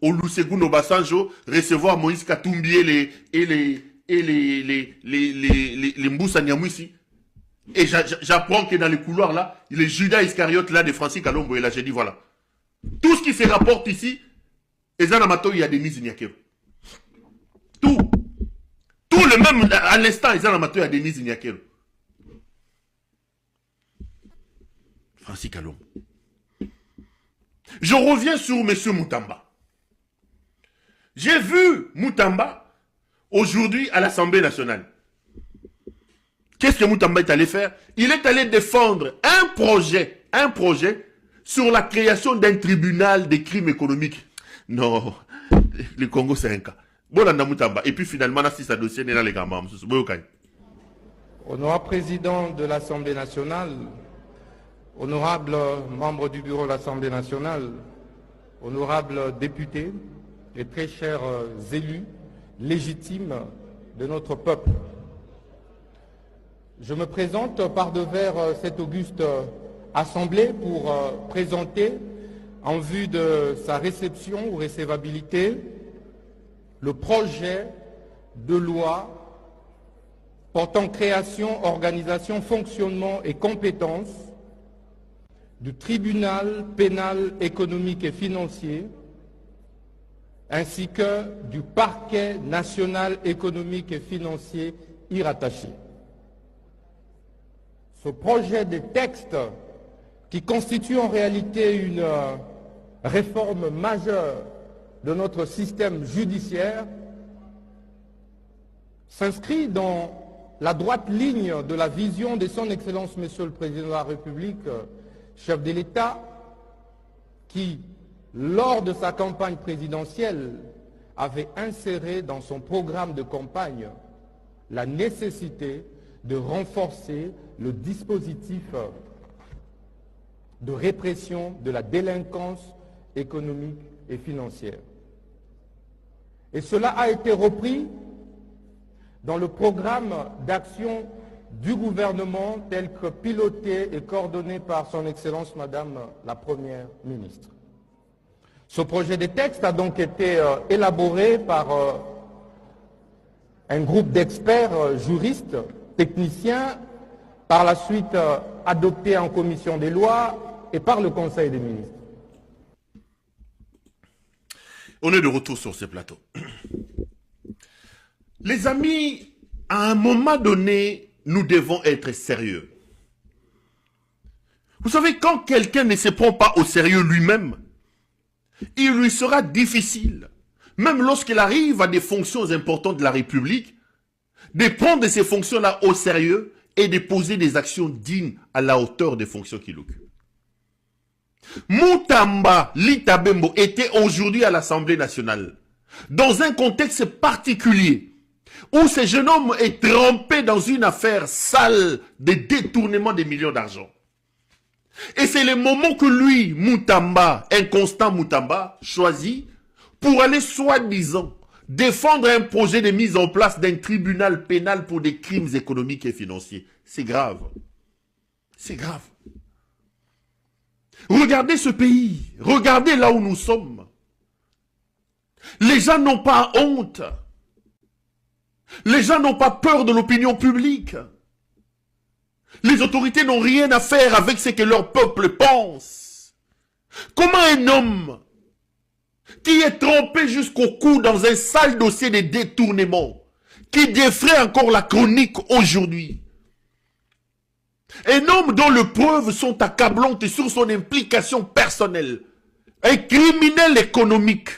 Olusegun Obasanjo recevoir Moïse Katumbi et les Mboussa Nyamwisi. Et j'apprends que dans les couloirs là, les Judas Iscariotes là de Francis Kalombo, et là j'ai dit voilà. Tout ce qui se rapporte ici, il y a Denis Nyakero. Tout le même, à l'instant, il y a Denis Nyakero. Francis Kalombo. Je reviens sur M. Moutamba. J'ai vu Moutamba aujourd'hui à l'Assemblée nationale. Qu'est-ce que Moutamba est allé faire? Il est allé défendre un projet sur la création d'un tribunal des crimes économiques. Non, le Congo c'est un cas. Et puis finalement, si ça dossier n'est pas les gars. Honorable président de l'Assemblée nationale, honorables membres du bureau de l'Assemblée nationale, honorables députés et très chers élus légitimes de notre peuple. Je me présente par devers cette auguste Assemblée pour présenter, en vue de sa réception ou recevabilité, le projet de loi portant création, organisation, fonctionnement et compétences du tribunal pénal économique et financier ainsi que du parquet national économique et financier y rattaché. Ce projet de texte, qui constitue en réalité une réforme majeure de notre système judiciaire, s'inscrit dans la droite ligne de la vision de son Excellence Monsieur le Président de la République, chef de l'État, qui, lors de sa campagne présidentielle, avait inséré dans son programme de campagne la nécessité de renforcer le dispositif de répression de la délinquance économique et financière. Et cela a été repris dans le programme d'action du gouvernement tel que piloté et coordonné par son Excellence Madame la Première ministre. Ce projet de texte a donc été élaboré par un groupe d'experts juristes, techniciens, par la suite adopté en commission des lois et par le Conseil des ministres. On est de retour sur ce plateau. Les amis, à un moment donné, nous devons être sérieux. Vous savez, quand quelqu'un ne se prend pas au sérieux lui-même, il lui sera difficile, même lorsqu'il arrive à des fonctions importantes de la République, de prendre ces fonctions-là au sérieux et de poser des actions dignes à la hauteur des fonctions qu'il occupe. Moutamba Litabembo était aujourd'hui à l'Assemblée nationale, dans un contexte particulier, où ce jeune homme est trempé dans une affaire sale de détournement des millions d'argent. Et c'est le moment que lui, Moutamba, inconstant Moutamba, choisit pour aller soi-disant défendre un projet de mise en place d'un tribunal pénal pour des crimes économiques et financiers. C'est grave. C'est grave. Regardez ce pays. Regardez là où nous sommes. Les gens n'ont pas honte. Les gens n'ont pas peur de l'opinion publique. Les autorités n'ont rien à faire avec ce que leur peuple pense. Comment un homme qui est trempé jusqu'au cou dans un sale dossier de détournement, qui défraie encore la chronique aujourd'hui, un homme dont les preuves sont accablantes sur son implication personnelle, un criminel économique,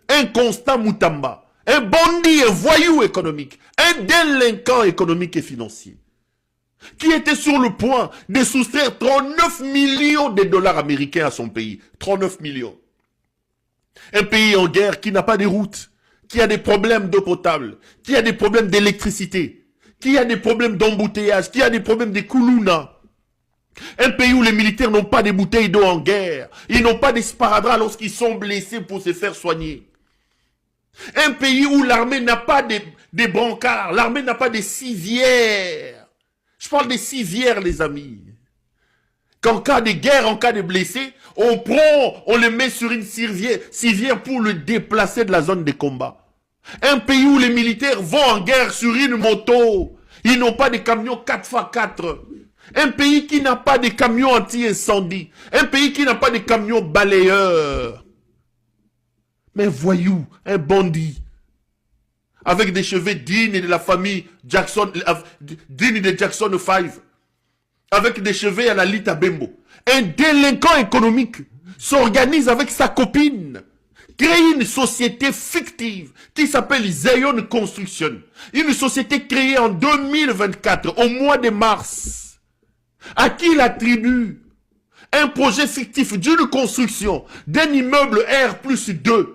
un constant Moutamba, un bandit, un voyou économique, un délinquant économique et financier, qui était sur le point de soustraire 39 millions de dollars américains à son pays. 39 millions. Un pays en guerre qui n'a pas de routes, qui a des problèmes d'eau potable, qui a des problèmes d'électricité, qui a des problèmes d'embouteillage, qui a des problèmes de koulouna. Un pays où les militaires n'ont pas de bouteilles d'eau en guerre. Ils n'ont pas de sparadrap lorsqu'ils sont blessés pour se faire soigner. Un pays où l'armée n'a pas de brancards, l'armée n'a pas de civières. Je parle des civières, les amis. qu'en cas de guerre, en cas de blessé, on prend, on le met sur une civière pour le déplacer de la zone de combat. Un pays où les militaires vont en guerre sur une moto. Ils n'ont pas de camions 4x4. Un pays qui n'a pas de camions anti-incendie. Un pays qui n'a pas de camions balayeurs. Mais voyou, un bandit, avec des cheveux dignes de la famille Jackson, dignes de Jackson 5, avec des cheveux à la Lita Bembo. Un délinquant économique s'organise avec sa copine, crée une société fictive qui s'appelle Zion Construction. Une société créée en 2024, au mois de mars, à qui il attribue un projet fictif d'une construction d'un immeuble R+2,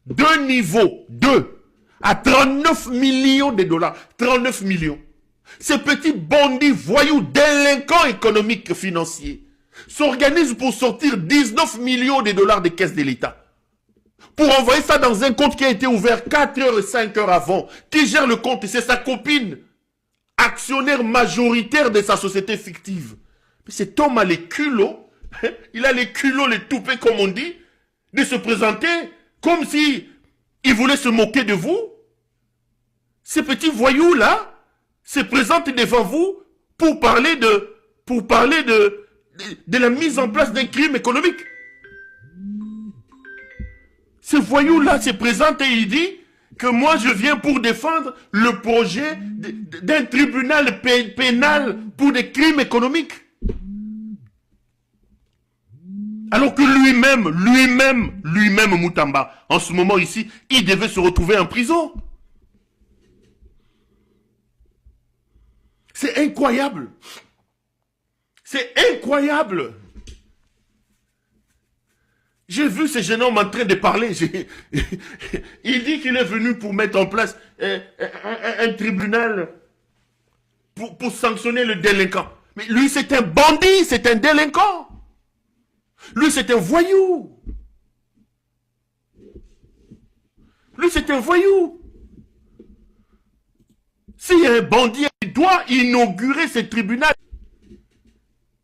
2 niveaux, 2, à 39 millions de dollars. 39 millions. Ces petits bandits, voyous, délinquants économiques financiers s'organisent pour sortir 19 millions de dollars des caisses de l'État. Pour envoyer ça dans un compte qui a été ouvert 4 heures et 5 heures avant. Qui gère le compte? C'est sa copine, actionnaire majoritaire de sa société fictive. Mais cet homme a les culots, il a les culots, les toupets comme on dit, de se présenter comme si il voulait se moquer de vous. Ces petits voyous-là se présentent devant vous pour parler de la mise en place d'un crime économique. Ce voyou-là se présente et il dit que moi je viens pour défendre le projet d'un tribunal pénal pour des crimes économiques. Alors que lui-même, Moutamba, en ce moment ici, il devait se retrouver en prison. C'est incroyable. C'est incroyable. J'ai vu ce jeune homme en train de parler. Il dit qu'il est venu pour mettre en place un tribunal pour sanctionner le délinquant. Mais lui, c'est un bandit, c'est un délinquant. Lui, c'est un voyou. Lui, c'est un voyou. S'il y a un bandit, il doit inaugurer ce tribunal.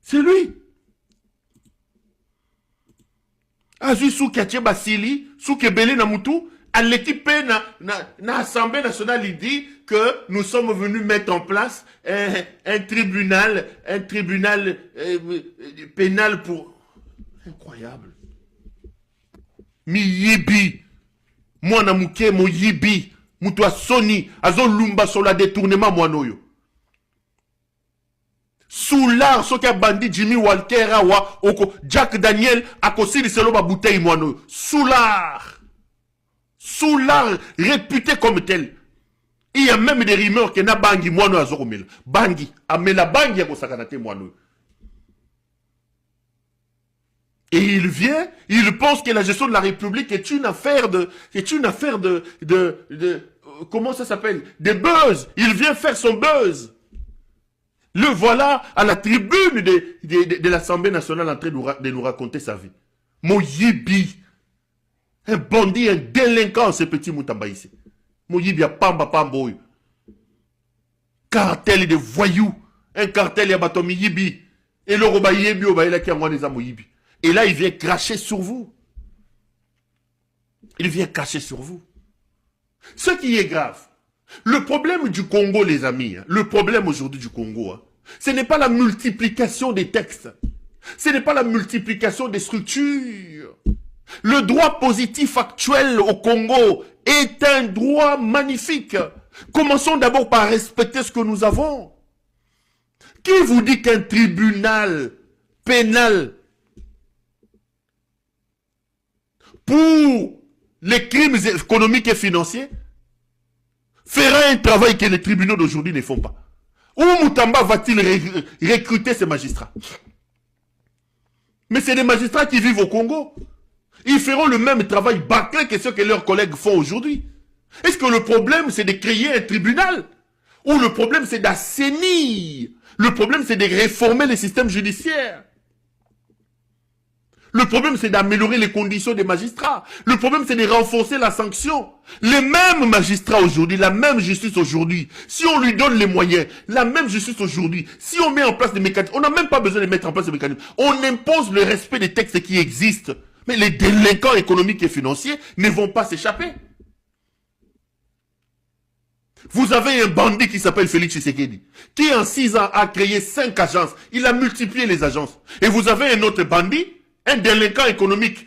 C'est lui. Azui Soukache Basili, Soukebele Namutu, à l'équipe na Assemblée nationale, il dit que nous sommes venus mettre en place un tribunal pénal pour... Incroyable. Mi yibi. Mwana muke mo yibi. Mutwa soni. Azo lumba sur la détournement mwanoyo. Soulard, ce qu'a bandit Jimmy Walker, awa, oko, Jack Daniel, akosili selo ba bouteille mwanoyo. Soulard. Soulard, réputé comme tel. Il y a même des rumeurs que na bangi mwanoyo azokomela. Bangi. Amela bangi yako sakanate mwanoyo. Et il vient, il pense que la gestion de la République est une affaire comment ça s'appelle? Des buzz. Il vient faire son buzz. Le voilà à la tribune de l'Assemblée nationale en train de nous raconter sa vie. Moyibi. Un bandit, un délinquant, ce petit Moutamba ici. Moyibi a pamba pamboy. Cartel de voyous. Un cartel ya batomi yibi. Et le roba yibi obaïla qui a moi des amoyibi. Et là, il vient cracher sur vous. Il vient cracher sur vous. Ce qui est grave, le problème du Congo, les amis, le problème aujourd'hui du Congo, ce n'est pas la multiplication des textes. Ce n'est pas la multiplication des structures. Le droit positif actuel au Congo est un droit magnifique. Commençons d'abord par respecter ce que nous avons. Qui vous dit qu'un tribunal pénal pour les crimes économiques et financiers fera un travail que les tribunaux d'aujourd'hui ne font pas? Où Moutamba va-t-il recruter ces magistrats? Mais c'est des magistrats qui vivent au Congo. Ils feront le même travail bâclé que ce que leurs collègues font aujourd'hui. Est-ce que le problème c'est de créer un tribunal? Ou le problème c'est d'assainir? Le problème c'est de réformer le système judiciaire? Le problème, c'est d'améliorer les conditions des magistrats. Le problème, c'est de renforcer la sanction. Les mêmes magistrats aujourd'hui, la même justice aujourd'hui, si on lui donne les moyens, la même justice aujourd'hui, si on met en place des mécanismes, on n'a même pas besoin de mettre en place des mécanismes. On impose le respect des textes qui existent. Mais les délinquants économiques et financiers ne vont pas s'échapper. Vous avez un bandit qui s'appelle Félix Tshisekedi, qui en 6 ans a créé 5 agences. Il a multiplié les agences. Et vous avez un autre bandit, un délinquant économique,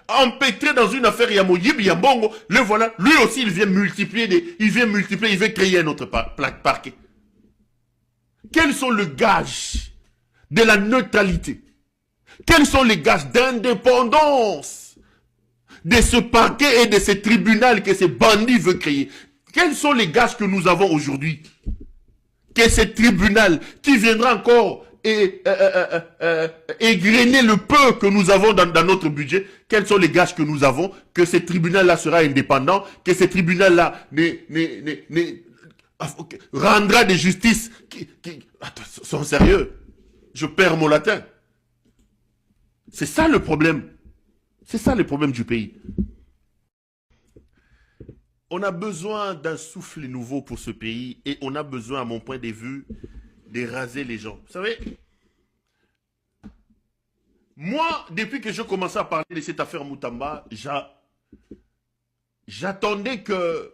empêtré dans une affaire Yamoyib, Yambongo. Le voilà, lui aussi il vient multiplier, il veut créer un autre parquet. Quels sont les gages de la neutralité? Quels sont les gages d'indépendance de ce parquet et de ce tribunal que ce bandit veut créer? Quels sont les gages que nous avons aujourd'hui? Que ce tribunal qui viendra encore égrener le peu que nous avons dans notre budget, quels sont les gages que nous avons que ce tribunal-là sera indépendant, que ce tribunal-là rendra des justices qui sont sérieux? Je perds mon latin. C'est ça le problème. C'est ça le problème du pays. On a besoin d'un souffle nouveau pour ce pays et on a besoin, à mon point de vue, de raser les gens. Vous savez, moi, depuis que je commençais à parler de cette affaire Moutamba, j'attendais que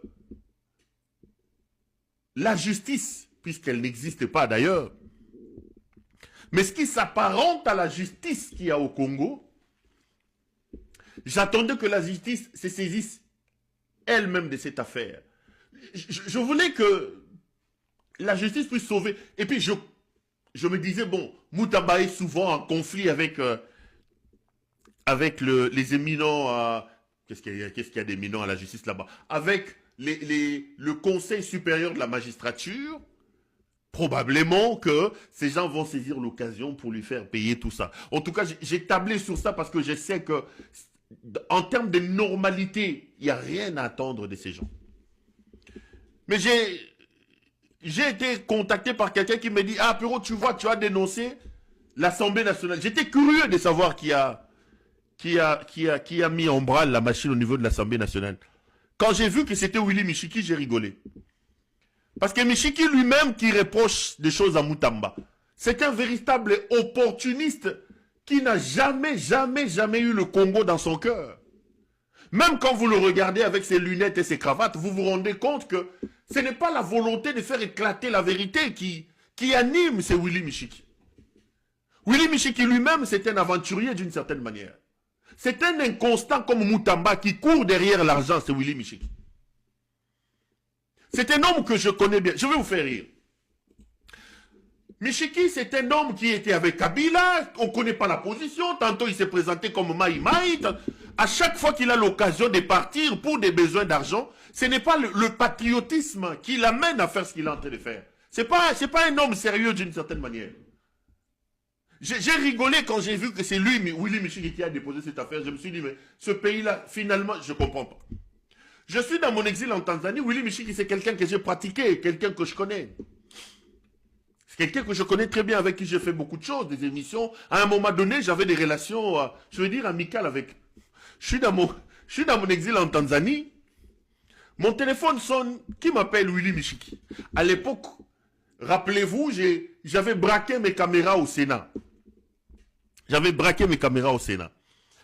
la justice, puisqu'elle n'existe pas d'ailleurs, mais ce qui s'apparente à la justice qu'il y a au Congo, j'attendais que la justice se saisisse elle-même de cette affaire. Je voulais que la justice puisse sauver. Et puis je me disais, bon, Moutamba est souvent en conflit avec les éminents, qu'est-ce qu'il y a d'éminents à la justice là-bas? Avec le Conseil supérieur de la magistrature. Probablement que ces gens vont saisir l'occasion pour lui faire payer tout ça. En tout cas, j'ai tablé sur ça parce que je sais que en termes de normalité, il n'y a rien à attendre de ces gens. Mais j'ai été contacté par quelqu'un qui me dit, ah Perrault, tu vois, tu as dénoncé l'Assemblée nationale. J'étais curieux de savoir qui a mis en branle la machine au niveau de l'Assemblée nationale. Quand j'ai vu que c'était Willy Michiki, j'ai rigolé. Parce que Michiki lui-même qui reproche des choses à Moutamba, c'est un véritable opportuniste qui n'a jamais eu le Congo dans son cœur. Même quand vous le regardez avec ses lunettes et ses cravates, vous vous rendez compte que ce n'est pas la volonté de faire éclater la vérité qui anime ce Willy Michiki. Willy Michiki lui-même, c'est un aventurier d'une certaine manière. C'est un inconstant comme Moutamba qui court derrière l'argent, c'est Willy Michiki. C'est un homme que je connais bien. Je vais vous faire rire. Michiki, c'est un homme qui était avec Kabila. On ne connaît pas la position. Tantôt, il s'est présenté comme Maï Maï. À chaque fois qu'il a l'occasion de partir pour des besoins d'argent, ce n'est pas le patriotisme qui l'amène à faire ce qu'il est en train de faire. Ce n'est pas un homme sérieux d'une certaine manière. J'ai rigolé quand j'ai vu que c'est lui, Willy Michiki, qui a déposé cette affaire. Je me suis dit, mais ce pays-là, finalement, je ne comprends pas. Je suis dans mon exil en Tanzanie. Willy Michiki, c'est quelqu'un que j'ai pratiqué, quelqu'un que je connais. C'est quelqu'un que je connais très bien, avec qui j'ai fait beaucoup de choses, des émissions. À un moment donné, j'avais des relations, je veux dire, amicales avec. Je suis dans mon exil en Tanzanie. Mon téléphone sonne. Qui m'appelle Willy Michiki? À l'époque, rappelez-vous, j'avais braqué mes caméras au Sénat. J'avais braqué mes caméras au Sénat.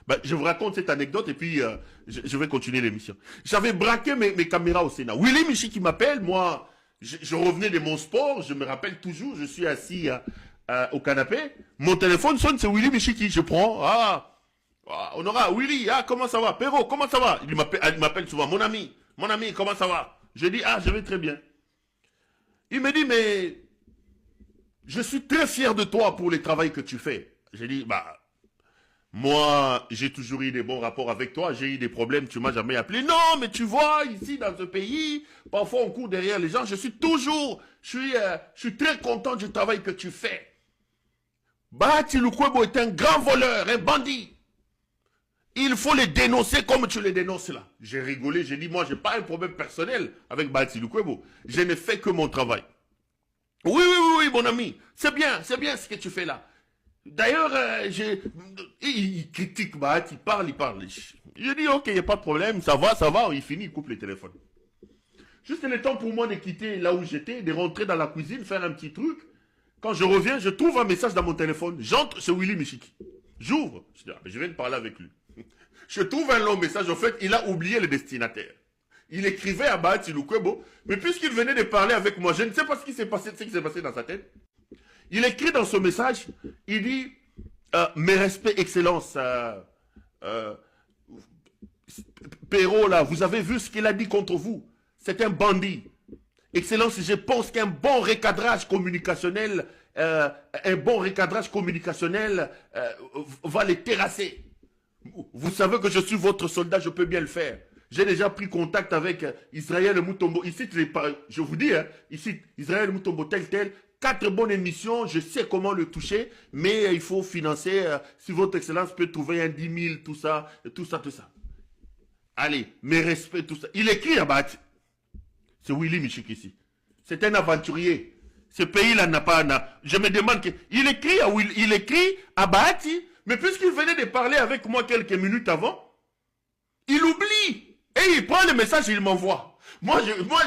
Ben, je vous raconte cette anecdote et puis je vais continuer l'émission. J'avais braqué mes caméras au Sénat. Willy Michiki m'appelle, moi, je revenais de mon sport, je me rappelle toujours, je suis assis au canapé. Mon téléphone sonne, c'est Willy Michiki. Je prends, Honora, Willy, comment ça va? Perrault, comment ça va? Il m'appelle souvent, mon ami, comment ça va? Je dis, je vais très bien. Il me dit, mais je suis très fier de toi pour le travail que tu fais. J'ai dit, moi, j'ai toujours eu des bons rapports avec toi, j'ai eu des problèmes, tu m'as jamais appelé. Non, mais tu vois, ici, dans ce pays, parfois on court derrière les gens, je suis très content du travail que tu fais. Bahati Lukwebo est un grand voleur, un bandit. Il faut les dénoncer comme tu les dénonces là. J'ai rigolé, j'ai dit, moi, j'ai pas un problème personnel avec Bahati Lukwebo. Je ne fais que mon travail. Oui, mon ami, c'est bien ce que tu fais là. D'ailleurs, il critique, bah, il parle. Je dis, ok, il n'y a pas de problème, ça va, il finit, il coupe le téléphone. Juste le temps pour moi de quitter là où j'étais, de rentrer dans la cuisine, faire un petit truc. Quand je reviens, je trouve un message dans mon téléphone. J'entre, c'est Willy Michiki. J'ouvre. Je dis, ah, je viens de parler avec lui. Je trouve un long message. En fait, il a oublié le destinataire. Il écrivait à Bahati Lukwebo, mais puisqu'il venait de parler avec moi, je ne sais pas ce qui s'est passé dans sa tête. Il écrit dans ce message, il dit, mes respects, Excellence, Perrault, là, vous avez vu ce qu'il a dit contre vous. C'est un bandit. Excellence, je pense qu'un bon recadrage communicationnel, va les terrasser. Vous savez que je suis votre soldat, je peux bien le faire. J'ai déjà pris contact avec Israël Moutombo. Ici, je vous dis, hein, ici, Israël Moutombo tel. 4 bonnes émissions, je sais comment le toucher, mais il faut financer, si votre Excellence peut trouver un 10 000, tout ça. Allez, mes respects, tout ça. Il écrit à Bahati. C'est Willy Michik ici. C'est un aventurier. Ce pays-là n'a pas... Je me demande... Il écrit à Bahati, mais puisqu'il venait de parler avec moi quelques minutes avant, il oublie. Et il prend le message et il m'envoie. Moi,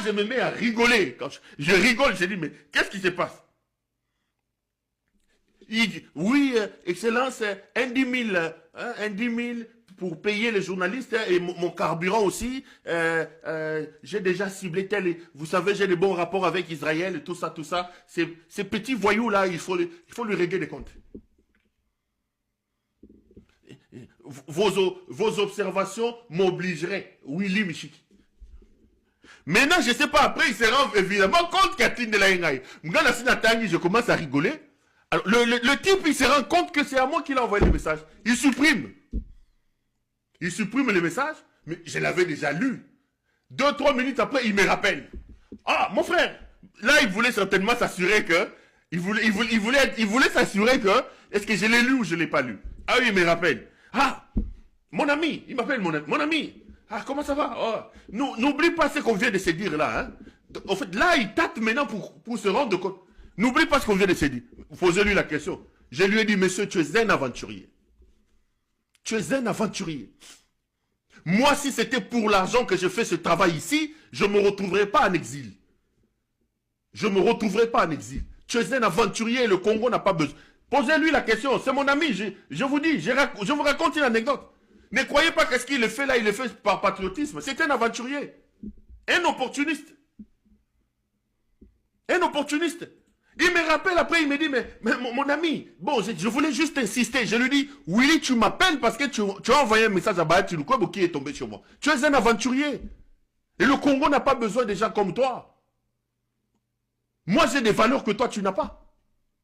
je me mets à rigoler. Quand je rigole, je dis, mais qu'est-ce qui se passe? Il dit, oui, Excellence, un 10 000 pour payer les journalistes et mon carburant aussi. J'ai déjà ciblé tel. Vous savez, j'ai de bons rapports avec Israël et tout ça. Ces petits voyous-là, il faut lui régler des comptes. Vos observations m'obligeraient. Willy Michiki. Maintenant, je ne sais pas, après, il se rend évidemment compte Catherine de la Hengaï. Je commence à rigoler. Alors, le type, il se rend compte que c'est à moi qu'il a envoyé le message. Il supprime le message, mais je l'avais déjà lu. 2-3 minutes après, il me rappelle. Ah, mon frère, là, il voulait certainement s'assurer que, il voulait s'assurer que, est-ce que je l'ai lu ou je ne l'ai pas lu? Ah oui, il me rappelle. Ah, mon ami, il m'appelle mon ami. Ah, comment ça va? Oh, n'oublie pas ce qu'on vient de se dire là. Hein? En fait, là, il tâte maintenant pour se rendre compte. N'oublie pas ce qu'on vient de se dire. Posez-lui la question. Je lui ai dit, monsieur, tu es un aventurier. Tu es un aventurier. Moi, si c'était pour l'argent que je fais ce travail ici, je ne me retrouverais pas en exil. Je ne me retrouverai pas en exil. Tu es un aventurier et le Congo n'a pas besoin. Posez-lui la question. C'est mon ami. Je vous dis, je vous raconte une anecdote. Ne croyez pas que ce qu'il le fait là, il le fait par patriotisme. C'est un aventurier. Un opportuniste. Un opportuniste. Il me rappelle après, il me dit, mais mon ami, bon, je voulais juste insister. Je lui dis, Willy, tu m'appelles parce que tu as envoyé un message à Bahati Lukwebo qui est tombé sur moi. Tu es un aventurier. Et le Congo n'a pas besoin de gens comme toi. Moi, j'ai des valeurs que toi, tu n'as pas.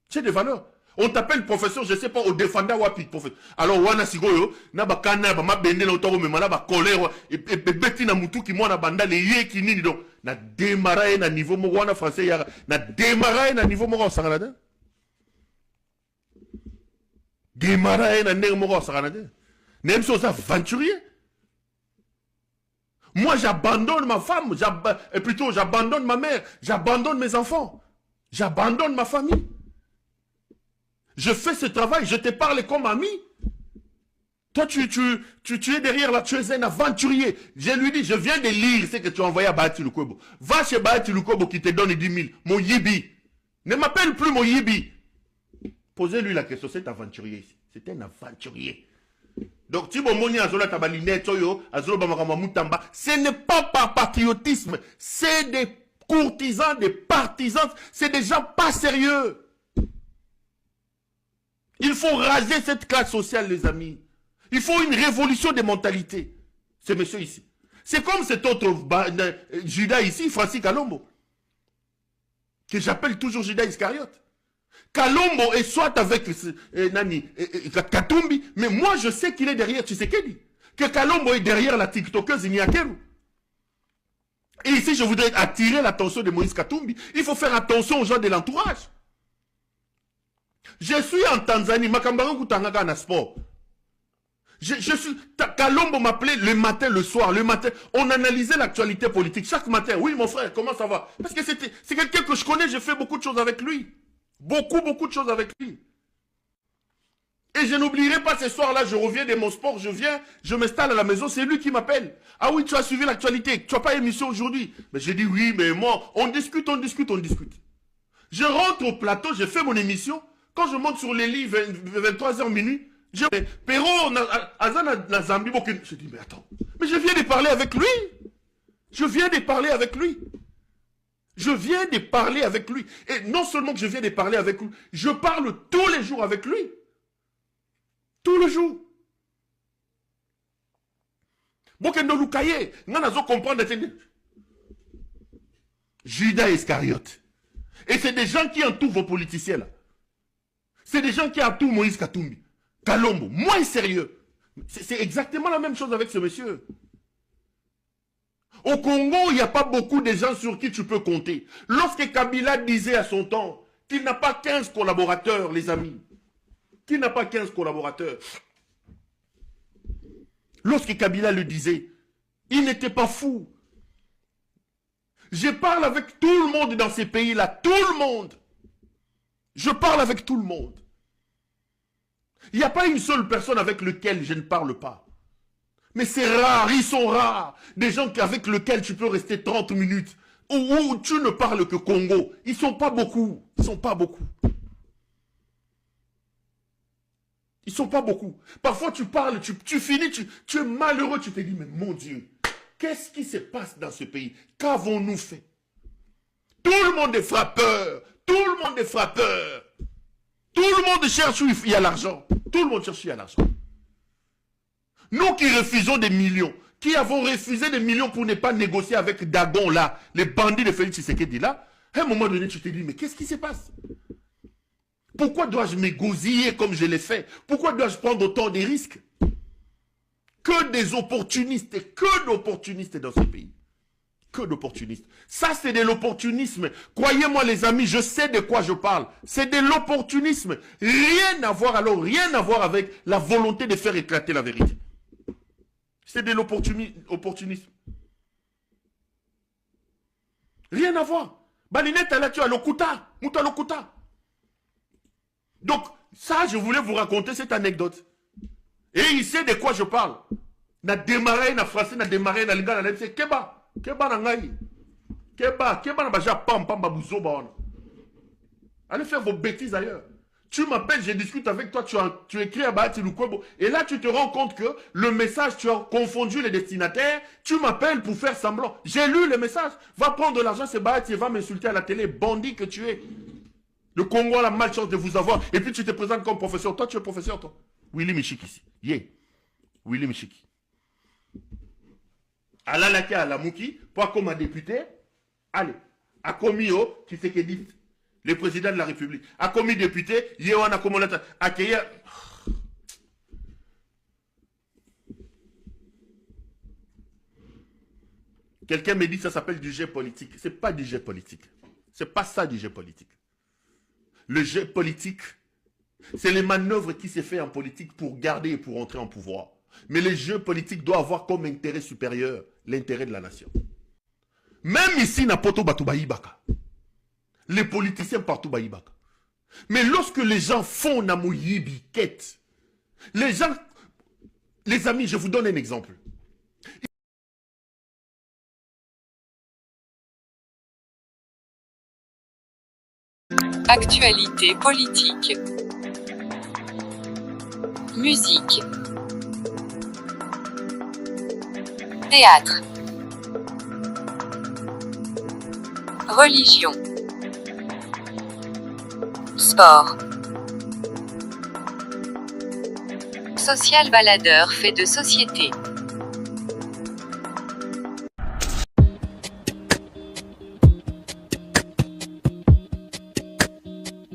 J'ai des valeurs. On t'appelle professeur, je ne sais pas, au défendant wapi, professeur. Alors, wana sigoyo, na ba kana, ba ma bende na otoro, mais ba colère, et beti na mutu ki mwana banda, le ye ki nini, donc, na démarrer na niveau mo wana français, yara, na démarrer na niveau mo wa sanganade. Démarrer na niveau mo wa sanganade. Même chose aventurier. Moi, j'abandonne ma femme, plutôt, j'abandonne ma mère, j'abandonne mes enfants, j'abandonne ma famille. Je fais ce travail, je te parle comme ami. Toi, tu es derrière là, tu es un aventurier. Je lui dis, je viens de lire ce que tu as envoyé à Bahati Lukwebo. Va chez Bahati Lukwebo qui te donne 10 000. Mon yibi. Ne m'appelle plus mon yibi. Posez-lui la question, c'est aventurier ici. C'est un aventurier. Donc, Thibaut Moni Azola Tabalinette, Azola Bamakamamutamba, ce n'est pas par patriotisme. C'est des courtisans, des partisans. C'est des gens pas sérieux. Il faut raser cette classe sociale, les amis. Il faut une révolution des mentalités. Ce monsieur ici. C'est comme cet autre Judas ici, Francis Kalombo. Que j'appelle toujours Judas Iscariote. Kalombo est soit avec Katumbi, mais moi je sais qu'il est derrière Tshisekedi. Que Kalombo est derrière la TikTokeuse Niakeru. Et ici je voudrais attirer l'attention de Moïse Katumbi. Il faut faire attention aux gens de l'entourage. Je suis en Tanzanie, Makambaran Kutangaka na sport. Je suis, Kalombo m'appelait le matin, le soir, le matin. On analysait l'actualité politique chaque matin. Oui, mon frère, comment ça va? Parce que c'est quelqu'un que je connais, j'ai fait beaucoup de choses avec lui. Beaucoup de choses avec lui. Et je n'oublierai pas ce soir-là, je reviens de mon sport, je m'installe à la maison, c'est lui qui m'appelle. Ah oui, tu as suivi l'actualité, tu n'as pas émission aujourd'hui. Mais j'ai dit oui, mais moi, on discute. Je rentre au plateau, je fais mon émission. Quand je monte sur les lits, 23h minuit, je dis, Perro, na Zambie, je dis, mais attends, mais je viens de parler avec lui. Je viens de parler avec lui. Et non seulement que je viens de parler avec lui, je parle tous les jours avec lui. Tous les jours. Bokendo Lukaye, nous comprendre. Judas Iscariote. Et c'est des gens qui entourent vos politiciens là. C'est des gens qui entourent Moïse Katumbi. Kalombo, moins sérieux. C'est exactement la même chose avec ce monsieur. Au Congo, il n'y a pas beaucoup de gens sur qui tu peux compter. Lorsque Kabila disait à son temps qu'il n'a pas 15 collaborateurs, les amis, qu'il n'a pas 15 collaborateurs, lorsque Kabila le disait, il n'était pas fou. Je parle avec tout le monde dans ces pays-là, tout le monde. Je parle avec tout le monde. Il n'y a pas une seule personne avec laquelle je ne parle pas. Mais c'est rare, ils sont rares. Des gens avec lesquels tu peux rester 30 minutes. Où tu ne parles que Congo. Ils ne sont pas beaucoup. Ils ne sont pas beaucoup. Ils ne sont pas beaucoup. Parfois tu parles, tu finis, tu es malheureux. Tu te dis, mais mon Dieu, qu'est-ce qui se passe dans ce pays? Qu'avons-nous fait? Tout le monde est frappeur. Tout le monde est frappeur. Tout le monde cherche où il y a l'argent. Tout le monde cherche où il y a l'argent. Nous qui refusons des millions, qui avons refusé des millions pour ne pas négocier avec Dagon là, les bandits de Félix Tshisekedi là, à un moment donné tu te dis, mais qu'est-ce qui se passe? Pourquoi dois-je m'égosiller comme je l'ai fait? Pourquoi dois-je prendre autant de risques? Que des opportunistes, que d'opportunistes dans ce pays. Que d'opportunistes. Ça c'est de l'opportunisme. Croyez-moi les amis, je sais de quoi je parle. C'est de l'opportunisme. Rien à voir avec la volonté de faire éclater la vérité. C'est de l'opportunisme. Rien à voir. Balinette, là, tu as l'Okuta. Mouta l'Okuta. Donc, ça, je voulais vous raconter cette anecdote. Et il sait de quoi je parle. Na démarré, na français, na démarré, na lingala, na c'est Keba. Keba na ngai. Keba na baja pam, pam, babouzo, baon. Allez faire vos bêtises ailleurs. Tu m'appelles, je discute avec toi, tu écris à Bahati Lukwebo, et là tu te rends compte que le message, tu as confondu les destinataires, tu m'appelles pour faire semblant. J'ai lu le message, va prendre de l'argent, c'est Bahati, va m'insulter à la télé, bandit que tu es. Le Congo a la malchance de vous avoir, et puis tu te présentes comme professeur. Toi, tu es professeur, toi. Willy Michiki ici. Yeah. Willy Michiki. Alalaki à la Mouki, pour comme un député, allez, à Komio, qui c'est qui dit le président de la République, a commis député, Yewana Komolata, accueillir. Quelqu'un me dit que ça s'appelle du jeu politique. Ce n'est pas du jeu politique. Ce n'est pas ça du jeu politique. Le jeu politique, c'est les manœuvres qui se fait en politique pour garder et pour entrer en pouvoir. Mais le jeu politique doit avoir comme intérêt supérieur l'intérêt de la nation. Même ici, Napoto Batoubaïbaka. Les politiciens partout Baïbaka. Mais lorsque les gens font Namoyibi, quête, les gens, les amis, je vous donne un exemple. Actualité politique. Musique. Théâtre. Religion. Sport. Social baladeur fait de société.